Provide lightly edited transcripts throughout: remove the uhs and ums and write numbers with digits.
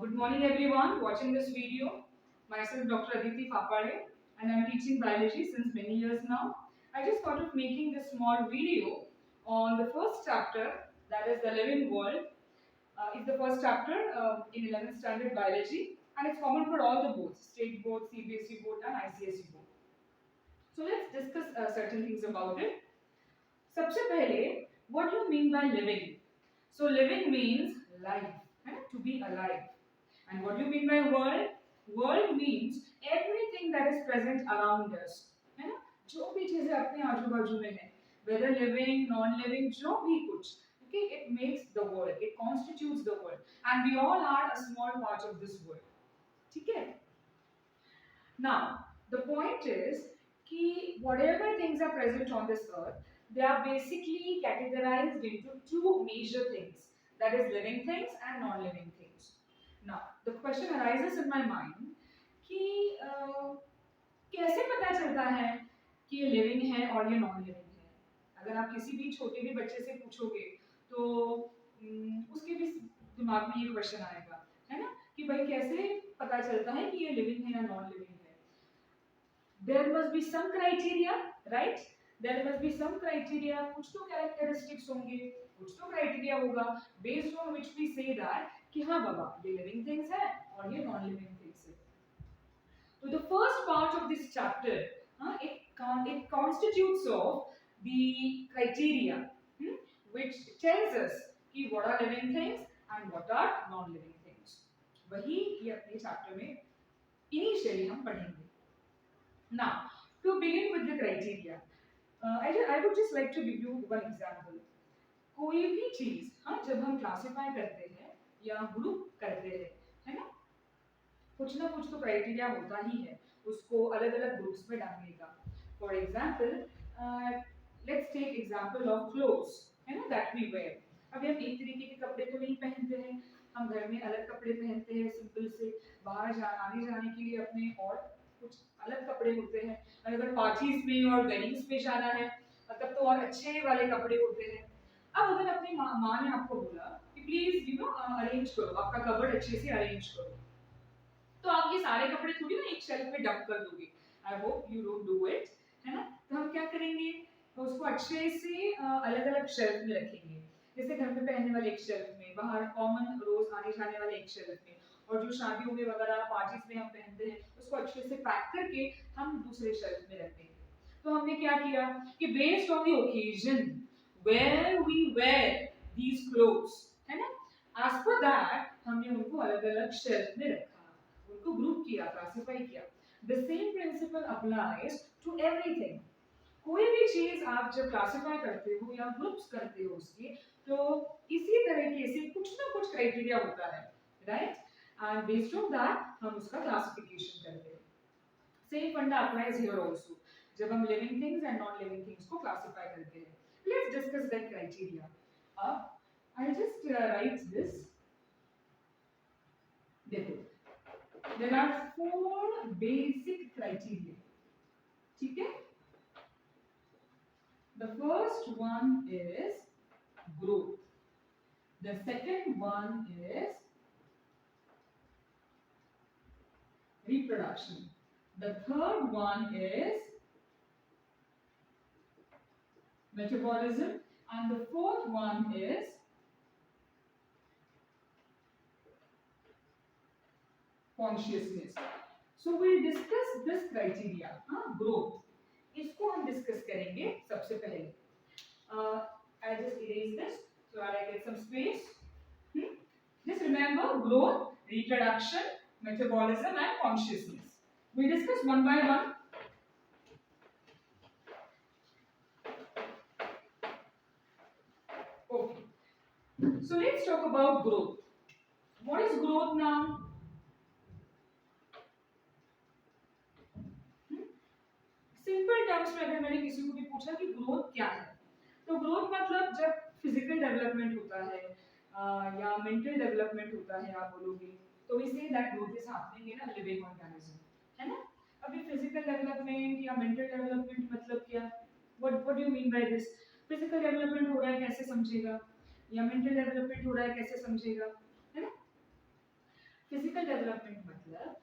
Good morning everyone watching this video. Myself Dr. Aditi Papade and I am teaching biology since many years now. I just thought of making this small video on the first chapter, that is the living world. It's the first chapter in 11th standard biology and it's common for all the boards, state board, CBSE board and ICSE board. So let's discuss certain things about it. सबसे पहले what do you mean by living? So living means life, to be alive. And what do you mean by world? World means everything that is present around us. है ना? जो भी चीजें अपने आजू बाजू में है, whether living, non-living, जो भी कुछ, okay, it makes the world, it constitutes the world, and we all are a small part of this world. ठीक है? Now, the point is कि whatever things are present on this earth, they are basically categorized into two major things, that is living things and non-living things. Now, the question arises in my mind कि कैसे पता चलता है कि ये living है और ये नॉन लिविंग है? अगर आप किसी भी छोटे भी बच्चे से पूछोगे तो उसके भी दिमाग में ये क्वेश्चन आएगा, है ना, कि भाई कैसे पता चलता है कि ये लिविंग है या नॉन लिविंग है? There must be some criteria, right? There must be some criteria. कुछ तो characteristics होंगे, कुछ तो criteria होगा, based on which we say that कि हाँ बाबा ये living things है और ये non-living things है. So the first part of this chapter, it constitutes of the criteria, which tells us कि what are living things and what are non-living things. वही ये अपने chapter में initially हम पढ़ेंगे. Now, to begin with the criteria, I would just like to give you one example. कोई भी चीज जब हम क्लासिफाई करते हैं या ग्रुप करते हैं, है ना, कुछ ना कुछ तो क्राइटेरिया होता ही है उसको अलग अलग ग्रुप्स में डालने का. For example, let's take example of clothes, है ना, दैट वी वेयर. अभी हम एक तरीके के कपड़े तो नहीं पहनते हैं, हम घर में अलग कपड़े पहनते हैं, सिंपल से बाहर आने जाने के लिए अपने और कुछ अलग कपड़े होते हैं. अगर पार्टीज में और वेडिंग्स में जाना है तब तो और अच्छे वाले कपड़े होते हैं. अब अगर अपनी माँ ने आपको बोला कि प्लीज अरेंज करो, आपका कबर्ड अच्छे से अरेंज करो, तो आप ये सारे कपड़े थोड़ी ना एक शेल्फ में डंप कर दोगे. I hope you don't do it, है ना. तो हम क्या करेंगे, तो उसको अच्छे से अलग अलग शेल्फ में रखेंगे. जैसे घर पे पहनने वाले एक शेल्फ में, बाहर कॉमन रोज आने जाने वाले एक शेल्फ में, और जो शादियों में वगैरह पार्टीज में हम पहनते हैं उसको अच्छे से पैक करके हम दूसरे शेल्फ में रखते हैं. तो हमने क्या किया कि based on the occasion where we wear these clothes, है ना, एज पर दैट हमने उनको अलग अलग शेल्फ में रखा, उनको ग्रुप किया, क्लासिफाई किया. The same principle applies to everything. कोई भी चीज आप जब क्लासिफाई करते हो या ग्रुप्स करते हो उसके, तो इसी तरीके से कुछ ना कुछ क्राइटेरिया होता है, right? And based on that हम उसका क्लासिफिकेशन करते हैं. सेम फंडा अप्लाइज हियर आल्सो जब हम living things and non living things को क्लासिफाई करते हैं. Let's discuss that criteria. I just right this. देखो, there are four basic criteria, ठीक है. The first one is growth. The second one is reproduction. The third one is metabolism, and the fourth one is consciousness. So we'll discuss this criteria. Growth, इसको हम discuss करेंगे सबसे पहले. I just erase this so that I get some space. Just remember growth, reproduction, metabolism and consciousness. We discuss one by one. Okay. So let's talk about growth. What is growth now? Simple terms में अगर मैंने किसी को भी पूछा कि growth क्या है, तो ग्रोथ मतलब जब फिजिकल डेवलपमेंट होता है या मेंटल डेवलपमेंट होता है, आप बोलोगे तो we say that growth is happening in a living organism, है ना. अभी फिजिकल डेवलपमेंट या मेंटल डेवलपमेंट मतलब क्या, what do you mean by this? Physical development हो रहा है कैसे समझेगा, या मेंटल डेवलपमेंट हो रहा है कैसे समझेगा, है ना. डेवलपमेंट मतलब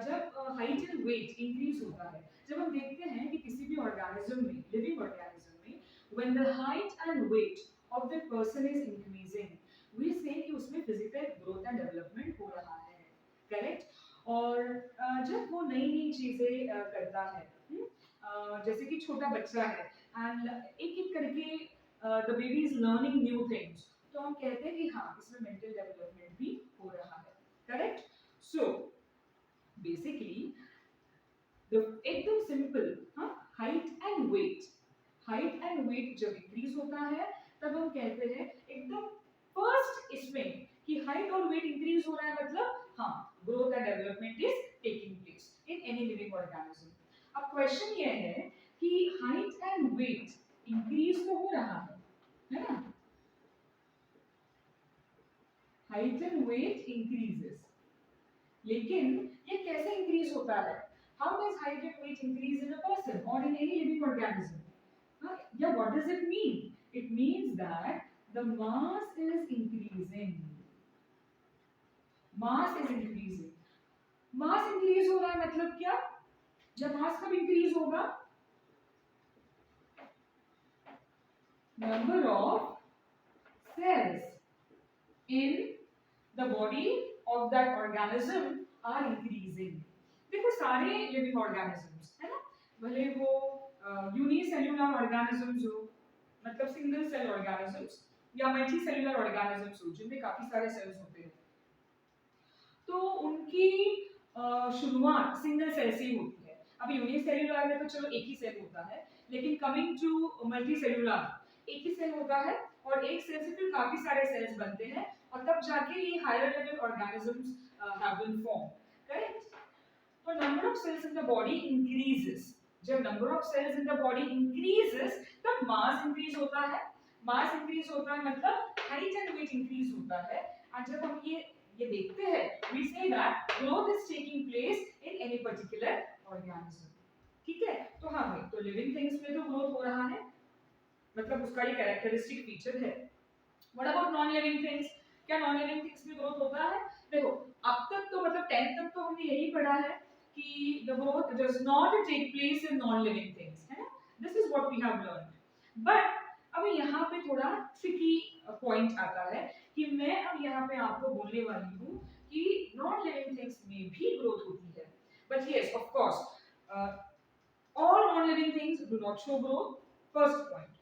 जब हाइट एंड वेट इंक्रीज होता है, जब हम देखते हैं कि किसी भी ऑर्गेनिज्म में, लिविंग ऑर्गेनिज्म में, when the height and weight of the person is increasing, we say कि उसमें फिजिकल ग्रोथ एंड डेवलपमेंट हो रहा है, करेक्ट। और जब वो नई नई चीजें करता है, जैसे कि छोटा बच्चा है एंड एक एक करके the baby is learning new things, तो हम कहते हैं कि हाँ इसमें मेंटल डेवलपमेंट भी हो रहा है, करेक्ट। सो बेसिकली एकदम सिंपल, हाँ, हाइट एंड वेट जब इंक्रीज होता है तब हम कहते हैं एकदम फर्स्ट इसमें कि हाइट और वेट इंक्रीज हो रहा है, मतलब हाँ growth and development is taking place in any living organism. अब क्वेश्चन ये है कि हाइट एंड वेट इंक्रीज तो हो रहा है ना, हाइट एंड वेट इंक्रीजेस, लेकिन ये कैसे इंक्रीज होता है? How does height and weight increase in a person और in any living organism? Yeah, what does it mean? It means that the mass is increasing. Mass is increasing. Mass increase हो रहा है मतलब क्या? जब mass कब increase होगा? Number of cells in the body of that organism are increasing. देखो सारे लिविंग ऑर्गेनिजम्स है ना, भले वो यूनिसेल्युलर ऑर्गेनिजम्स हो, मतलब सिंगल सेल ऑर्गेनिजम्स, या मल्टी सेल्युलर ऑर्गेनिजम्स हो जिनमें काफी सारे सेल्स होते हैं, तो उनकी शुरुआत सिंगल सेल से ही होती है। अब यूनिसेल्युलर में तो चलो एक ही सेल होता है, लेकिन कमिंग टू मल्टी सेल्युलर एक ही सेल होता है और एक सेल से फिर काफी सारे सेल्स बनते हैं और तब जाके ये higher level organisms have been form, correct. तो number of cells in the body increases, जब number of cells in the body increases तब मास इंक्रीज होता है, मास इंक्रीज होता है मतलब हाइट एंड वेट इंक्रीज होता है। और जब हम ये देखते हैं, we say that growth is taking place in any particular organism, ठीक है। तो हाँ भाई, तो लिविंग थिंग्स में तो ग्रोथ हो रहा है, मतलब उसका ये कैरेक्टरिस्टिक फीचर है। What about non living things? क्या नॉन लिविंग थिंग्स में ग्रोथ होता है? देखो अब तक तो मतलब 10th तक तो हमने यही पढ़ा है कि the growth does not take place in non living things, है ना, this is what we have learned. But अब यहाँ पे थोड़ा ट्रिकी पॉइंट आता है कि मैं अब यहाँ पे आपको बोलने वाली हूँ कि नॉन लिविंग थिंग्स में भी ग्रोथ होती है, but yes of course all non-living things do not show growth. First point.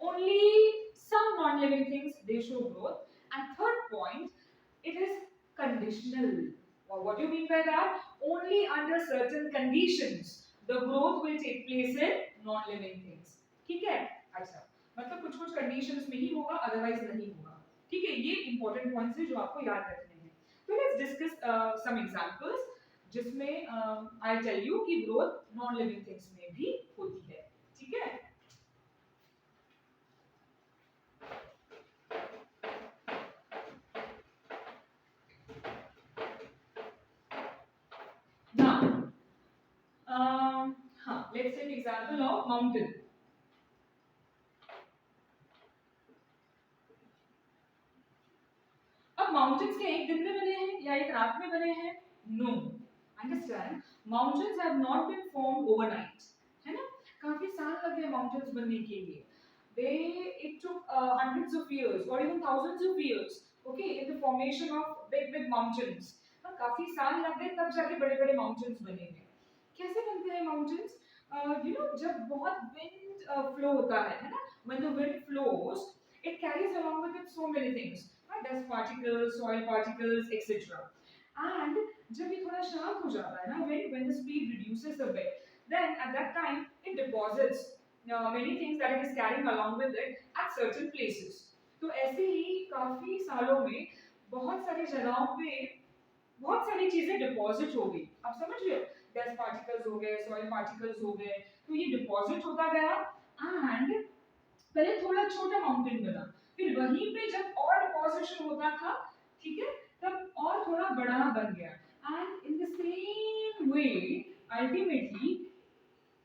Only some non-living things they show growth. And third point, it is conditional. Well, what do you mean by that? Only under certain conditions the growth will take place in non-living things. ठीक है? अच्छा, मतलब कुछ-कुछ conditions में ही होगा, otherwise नहीं होगा. ठीक है? ये important points हैं जो आपको याद रखने हैं. So let's discuss some examples जिसमें I'll tell you कि growth non-living things में भी होती है. ठीक है? Let's take example of mountain. अब mountains के एक दिन में बने हैं या एक रात में बने हैं? No. Understand? Mountains have not been formed overnight. है ना? काफी साल लगे mountains बनने के लिए. It took hundreds of years or even thousands of years, okay, in the formation of big mountains. काफी साल लग गए तब जाके बड़े-बड़े mountains बने हैं. कैसे बनते हैं mountains? जब बहुत wind flow होता है ना? When the wind flows, it carries along with it so many things, dust particles, soil particles, etc. And जब ये थोड़ा शांत हो जाता है ना, when the speed reduces a bit, then at that time it deposits many things that it is carrying along with it at certain places. तो ऐसे ही काफी सालों में बहुत सारी जगहों पे बहुत सारी चीजें डिपॉजिट हो गई, आप समझ रहे हो, डस्ट पार्टिकल्स हो गए, सॉइल पार्टिकल्स हो गए, तो ये डिपॉजिट होता गया एंड पहले थोड़ा छोटा माउंटेन बना, फिर वहीं पे जब और डिपॉजिशन होता था, ठीक है, तब और थोड़ा बड़ा बन गया and in the same way ultimately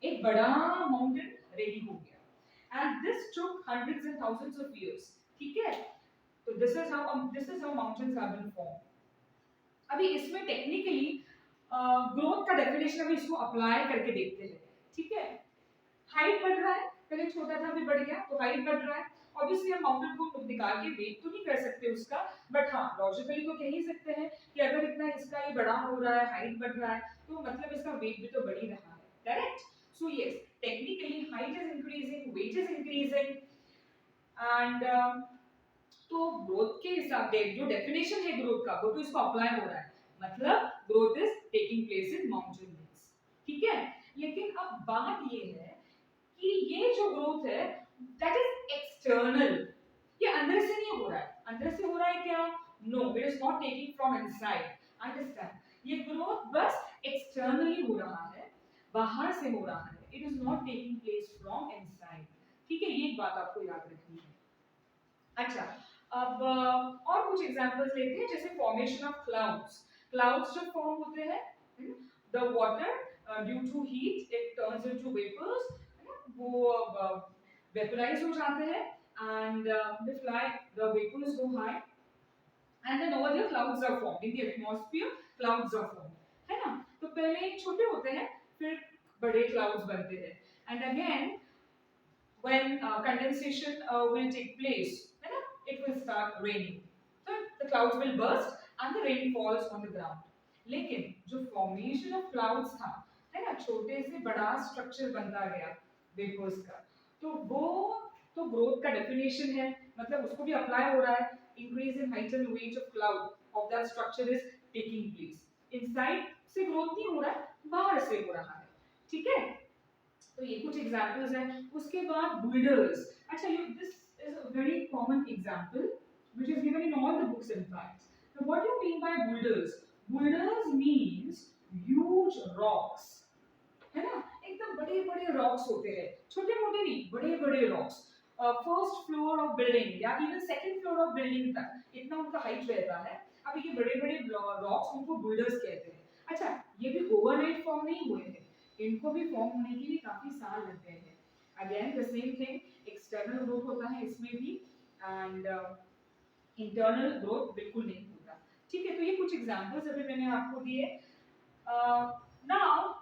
एक बड़ा माउंटेन रेडी हो गया and this took hundreds and thousands of years, ठीक है। तो this is how mountains have been formed. अभी इसमें टेक्निकली ग्रोथ का डेफिनेशन अभी इसको अप्लाई करके देखते हैं, ठीक है। हाइट बढ़ रहा है, पहले छोटा था अभी बढ़ गया, तो हाइट बढ़ रहा है। ऑब्वियसली हम माउंटेन को निकाल के वेट तो नहीं कर सकते उसका, बट हाँ लॉजिकली तो कह ही सकते हैं कि अगर इतना इसका ये बड़ा हो रहा है, हाइट बढ़ रहा है, तो मतलब इसका वेट भी तो बढ़ ही रहा है, correct. So yes, technically height is increasing, weight is increasing, and तो ग्रोथ के हिसाब से जो डेफिनेशन है ग्रोथ का वो तो इसको अप्लाई हो रहा है, मतलब growth is taking place in mountain range, ठीक है। लेकिन अब बात ये है कि ये जो ग्रोथ है दैट इज एक्सटर्नल, ये अंदर से नहीं हो रहा है। अंदर से हो रहा है क्या? No, it is not taking from inside, understand. ये ग्रोथ बस एक्सटर्नली हो रहा है, बाहर से हो रहा है, it is not taking place from inside, ठीक है। ये एक बात आपको याद रखनी है। अच्छा, अब और कुछ एग्जांपल्स लेते हैं, जैसे फॉर्मेशन ऑफ क्लाउड्स। क्लाउड्स जब फॉर्म होते हैं, the water due to heat it turns into vapours, है ना, वो वेपराइज हो जाते हैं, and they fly, the vapours go high, and then over there clouds are formed in the atmosphere, clouds are formed, है ना। तो पहले छोटे होते हैं, फिर बड़े क्लाउड्स बनते हैं, and again when condensation will take place, it will start raining. So the clouds will burst and the rain falls on the ground. लेकिन जो formation of clouds था, है ना, छोटे से बड़ा structure बनता गया वेपर्स का, तो वो तो ग्रोथ का डेफिनेशन है, मतलब उसको भी अप्लाई हो रहा है। Increase in height and weight of cloud of that structure is taking place. Inside से ग्रोथ नहीं हो रहा है, बाहर से हो रहा है, ठीक है। तो ये कुछ एग्जांपल्स हैं। उसके बाद बुल्डर्स। अच्छा, ये this is a very common example which is given in all the books in fact. Now what do you mean by boulders? Boulders means huge rocks, है ना, एकदम बड़े बड़े रॉक्स होते हैं, छोटे मोटे नहीं, बड़े बड़े rocks. First floor of building या even second floor of building तक इतना उनका हाइट रहता है। अब ये बड़े बड़े रॉक्स, उनको बुल्डर्स कहते हैं। अच्छा, ये भी ओवरनाइट फॉर्म नहीं हुए हैं, इनको भी फॉर्म होने के लिए काफी साल लगते हैं। Again the same thing, external growth होता है इसमें भी, एंड इंटरनल ग्रोथ बिल्कुल नहीं होता, ठीक है। तो ये कुछ एग्जांपल्स अभी मैंने आपको दिए। नाउ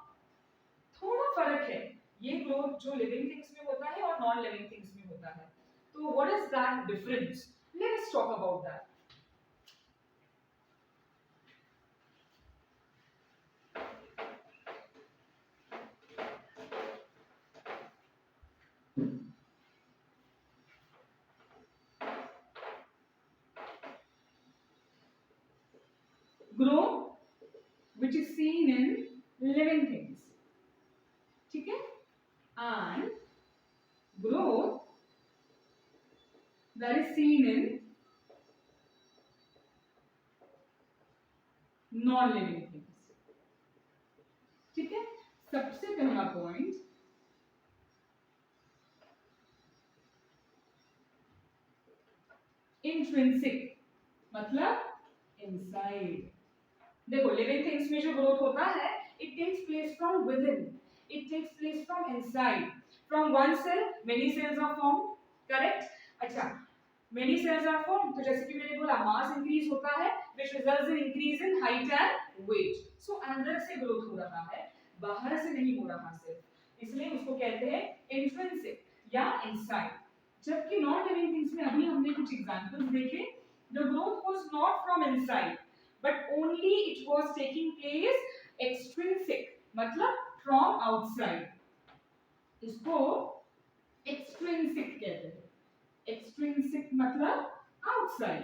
थोड़ा फर्क है, ये ग्रोथ जो लिविंग थिंग्स में होता है और नॉन लिविंग थिंग्स में होता है। तो what is that difference? Let us talk about that. Growth which is seen in living things, ठीक है, and growth that is seen in non living things, ठीक है। सबसे पहला पॉइंट, इंट्रिंसिक मतलब इनसाइड। देखो, लिविंग थिंग्स में जो ग्रोथ होता है, it takes place from within, it takes place from inside. From one cell many cells are form, correct. अच्छा, मेनी सेल्स आर फॉर्म, तो जैसे कि मैंने बोला मास इंक्रीज होता है which results in increase in height and weight. So अंदर से ग्रोथ हो रहा है, बाहर से नहीं हो रहा सिर्फ, इसलिए उसको कहते हैं इंट्रिंसिक या इनसाइड। जबकि नॉन लिविंग थिंग्स में अभी हमने कुछ एग्जांपल्स देखे, the growth was not from inside but only it was taking place extrinsic, मतलब from outside, इसको extrinsic कहते हैं। extrinsic मतलब outside,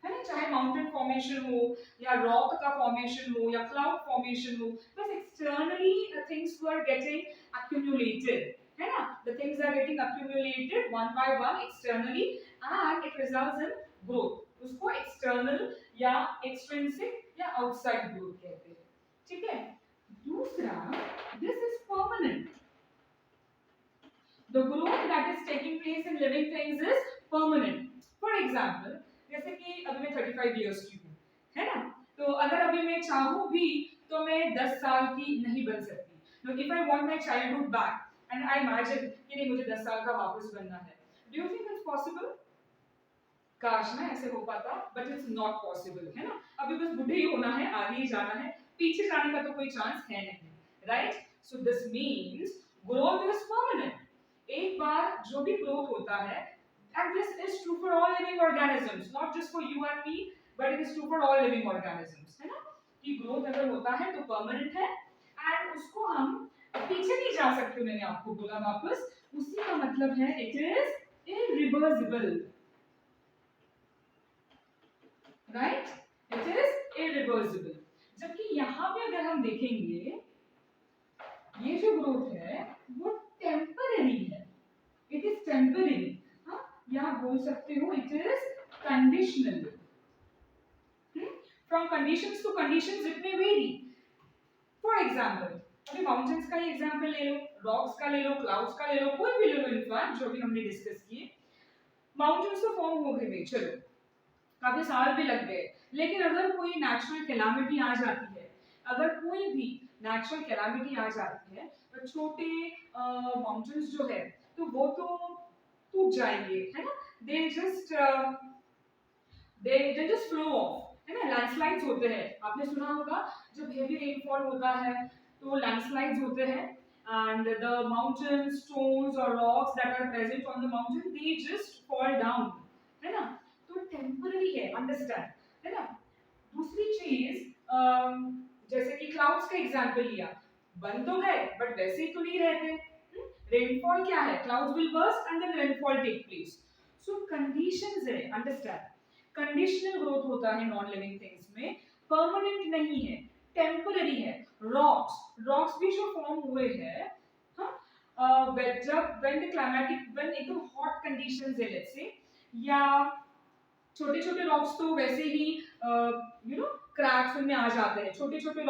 है ना, चाहे माउंटेन फॉर्मेशन हो या रॉक का फॉर्मेशन हो या क्लाउड फॉर्मेशन हो, बस externally the things were getting accumulated, है ना, the things are getting accumulated one by one externally and it results in growth। उसको एक्सटर्नल या एक्सट्रिंसिक या आउटसाइड ग्रोथ कहते हैं, ठीक है। दूसरा, this is permanent, the growth that is taking place in living things is permanent. For example, जैसे कि अभी मैं 35 इयर्स की हूं, है ना, तो अगर अभी मैं चाहूं भी तो मैं 10 साल की नहीं बन सकती। No, if I want my childhood back and I imagine कि नहीं मुझे 10 साल का वापस बनना है, do you think it's possible? काश ना ऐसे हो पाता, बट इट्स नॉट पॉसिबल, है ना। अभी बस बूढ़े ही होना है, आगे ही जाना है, पीछे जाने का तो कोई चांस है नहीं, right? So this means growth is permanent. एक बार जो भी ग्रोथ होता है, and this is true for all living organisms, not just for you and me, but it is true for all living organisms, है ना? कि ग्रोथ अगर होता है तो परमानेंट है, एंड उसको हम पीछे नहीं जा सकते, मैंने आपको बोला वापस, उसी का मतलब है it is irreversible, right? It is irreversible. जबकि यहाँ पे अगर हम देखेंगे, ये जो ग्रोथ है वो टेम्पररी है, इट इज टेम्पररी, हाँ, या बोल सकते हो it is conditional. From conditions to conditions it may very. For example, अभी माउंटेन्स का ही एग्जांपल ले लो, रॉक्स का ले लो, क्लाउड्स का ले लो, कोई भी ले लो, इनफैक्ट जो भी हमने डिस्कस किए, माउंटेन्स तो फॉर्म हो गए, चलो काफी साल भी लग गए, लेकिन अगर कोई नेचुरल कैलामिटी आ जाती है, अगर कोई भी नेचुरल कैलामिटी आ जाती है, तो छोटे माउंटेन्स जो है तो वो तो टूट जाएंगे, है ना? दे जस्ट फ्लो ऑफ, है ना? लैंडस्लाइड्स होते हैं, आपने सुना होगा जब हेवी रेनफॉल होता है तो लैंडस्लाइड्स होते हैं, and the mountain stones or rocks that are present on the mountain they just fall down, है ना? तो टेम्पररी है, अंडरस्टैंड, है ना? दूसरी चीज, जैसे कि क्लाउड्स का एग्जांपल लिया, बन तो गए बट वैसे ही तो नहीं रहते। रेनफॉल क्या है? Clouds will burst and then rainfall take place. So conditions है, अंडरस्टैंड? कंडीशनल ग्रोथ होता है नॉन लिविंग थिंग्स में, परमानेंट नहीं है, टेम्पररी है। रॉक्स भी जो फॉर्म हुए हैं, हाँ, जब व्हेन द क्लाइमेटिक, व्हेन एकदम हॉट कंडीशंस है, लेट्स से, या छोटे छोटे रॉक्स तो वैसे ही यू नो क्रैक्स उनमें आ जाते हैं, छोटे छोटे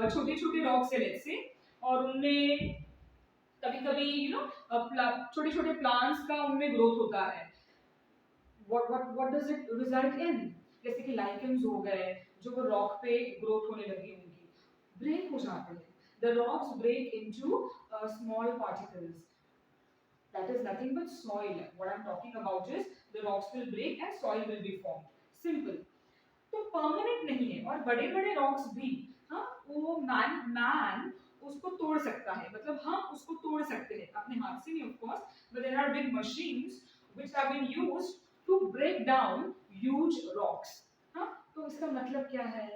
छोटे छोटे रॉक्स है, लेट्स से, और उनमें कभी कभी छोटे छोटे प्लांट्स का उनमें ग्रोथ होता है। what does it result in? जैसे कि लाइकेंस हो गए, जो वो रॉक पे ग्रोथ होने लगी, उनकी ब्रेक हो जाते हैं, the rocks break into small particles, that is nothing but soil. What I'm talking about is the rocks will break and soil will be formed, simple। तो परमानेंट नहीं है, और बड़े बड़े रॉक्स भी, हाँ, वो मैन उसको तोड़ सकता है, मतलब हम उसको तोड़ सकते हैं अपने हाथ से नहीं, of course, but there are big machines which have been used to break down huge rocks. हाँ, तो इसका मतलब क्या है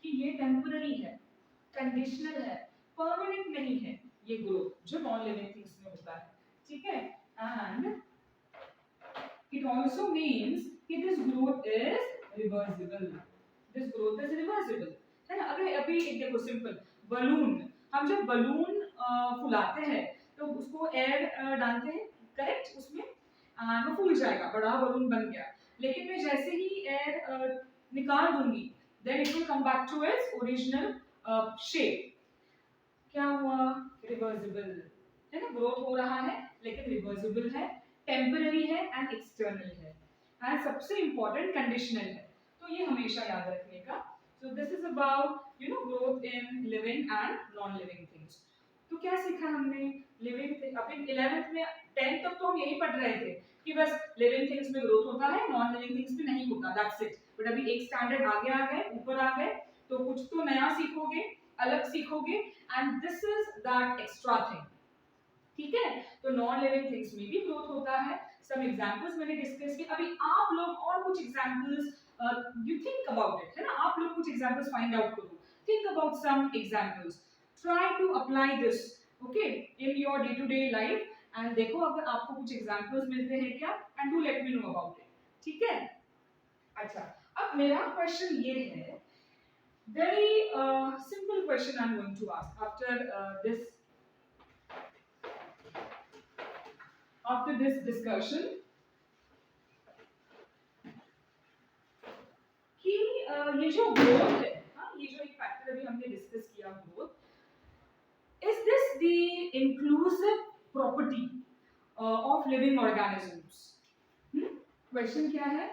कि ये टेम्पररी है, कंडीशनल है, परमानेंट नहीं है, ये ग्रोथ जो नॉन लिविंग थिंग्स में होता है, ठीक है? एंड it also means कि this growth is reversible, this growth is reversible, है ना? अगर अभी एक देखो सिंपल बलून, हम जब बलून फुलाते हैं तो उसको एयर डालते हैं, करेक्ट? उसमें वो फूल जाएगा, बड़ा बलून बन गया, लेकिन मैं जैसे ही एयर निकाल दूंगी then it will come back to its original shape। क्या हुआ? रिवर्सिबल, है ना? ग्रोथ हो रहा है लेकिन रिवर्सिबल है, टेम्पररी है एंड एक्सटर्नल है, एंड सबसे इंपॉर्टेंट कंडीशनल है, तो ये हमेशा याद रखने का। So this is about growth in living and non living things. तो क्या सीखा हमने? लिविंग, अभी 11th में 10th तक तो हम यही पढ़ रहे थे कि बस लिविंग थिंग्स में ग्रोथ होता है, नॉन लिविंग थिंग्स में नहीं होता, दैट्स इट। बट अभी एक स्टैंडर्ड आगे आ गए, ऊपर आ गए, तो कुछ तो नया सीखोगे, अलग सीखोगे, and this is that extra thing, ठीक है? तो नॉन लिविंग थिंग्स में भी ग्रोथ होता है। सम एग्जांपल्स मैंने डिस्कस किए, अभी आप लोग और कुछ examples you think about it, है ना? आप लोग कुछ एग्जांपल्स फाइंड आउट करो, think about some examples, try to apply this, okay, in your day to day life, and देखो अगर आपको कुछ एग्जांपल्स मिलते हैं क्या, and do let me know about it, ठीक है? अच्छा, अब मेरा क्वेश्चन ये है, very simple question I'm going to ask after this discussion, कि ये जो ग्रोथ है, हाँ, ये जो एक फैक्टर अभी हमने डिस्कस किया, growth, is this the inclusive property of living organisms? Question क्या है?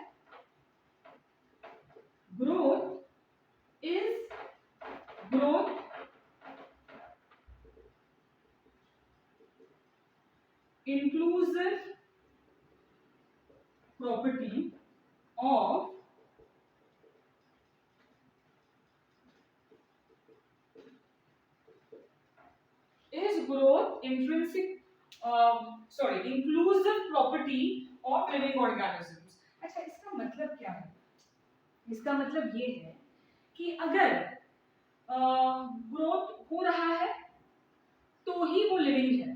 growth inclusive property of growth inclusive property of living organisms. अच्छा, इसका मतलब क्या है? इसका मतलब ये है कि अगर ग्रोथ हो रहा है तो ही वो लिविंग है,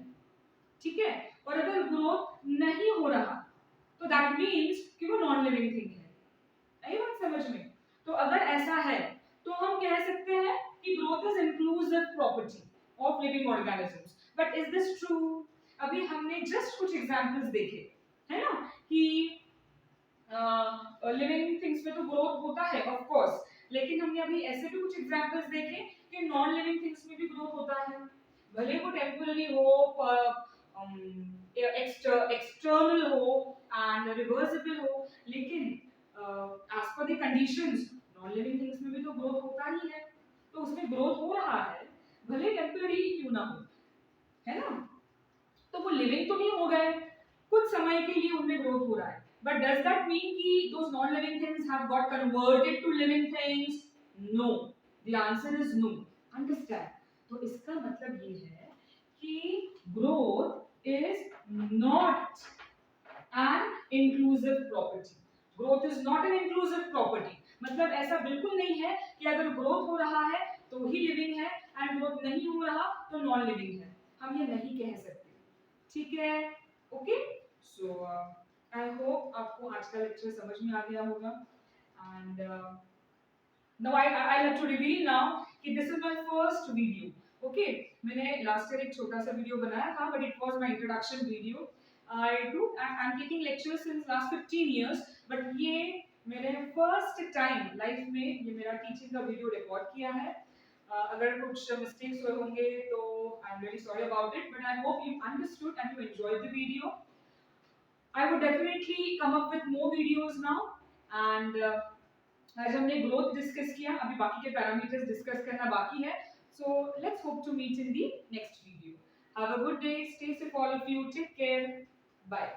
ठीक है, और अगर ग्रोथ नहीं हो रहा तो दैट मीन्स कि वो नॉन लिविंग थिंग है। आई बात समझ में? तो अगर ऐसा है तो हम कह सकते हैं कि growth is inclusive property of living organisms. But is this true? अभी हमने जस्ट कुछ एग्जांपल्स देखे, है ना, कि लिविंग थिंग्स में तो ग्रोथ होता है ऑफ कोर्स, लेकिन हमने अभी ऐसे भी कुछ एग्जांपल्स देखे कि नॉन लिविंग थिंग्स में भी ग्रोथ होता है, भले वो टेम्पररी हो, एक्सटर्नल हो एंड रिवर्सिबल हो, लेकिन as per the conditions non living things में भी तो ग्रोथ होता ही है। तो उसमें ग्रोथ हो रहा है, भले टेम्पररी क्यों ना हो, है ना। तो वो लिविंग तो नहीं हो गए, कुछ समय के लिए उनमें ग्रोथ हो रहा है, but does that mean कि those non-living things have got converted to living things? No. The answer is no. Understand? तो इसका मतलब ये है कि growth is not an inclusive property. Growth is not an inclusive property. मतलब ऐसा बिल्कुल नहीं है कि अगर ग्रोथ हो रहा है तो ही लिविंग है एंड ग्रोथ नहीं हो रहा तो नॉन लिविंग है, हम ये नहीं कह सकते, ठीक है। ओके, सो आई होप आपको आज का लेक्चर समझ में आ गया होगा and now I like to reveal now कि this is my first video. Okay, मैंने लास्ट ईयर एक छोटा सा वीडियो बनाया था but it was my introduction video. I am taking lectures since last 15 years, but ये मैंने फर्स्ट टाइम लाइफ में ये मेरा टीचिंग का वीडियो रिकॉर्ड किया है। अगर कुछ मिस्टेक्स हुए होंगे तो I am really sorry about it, but I hope you understood and you enjoyed the video. I would definitely come up with more videos now and आज हमने ग्रोथ डिस्कस किया, अभी बाकी के पैरामीटर्स डिस्कस करना बाकी है। So let's hope to meet in the next video. Have a good day. Stay safe all of you. Take care. Bye.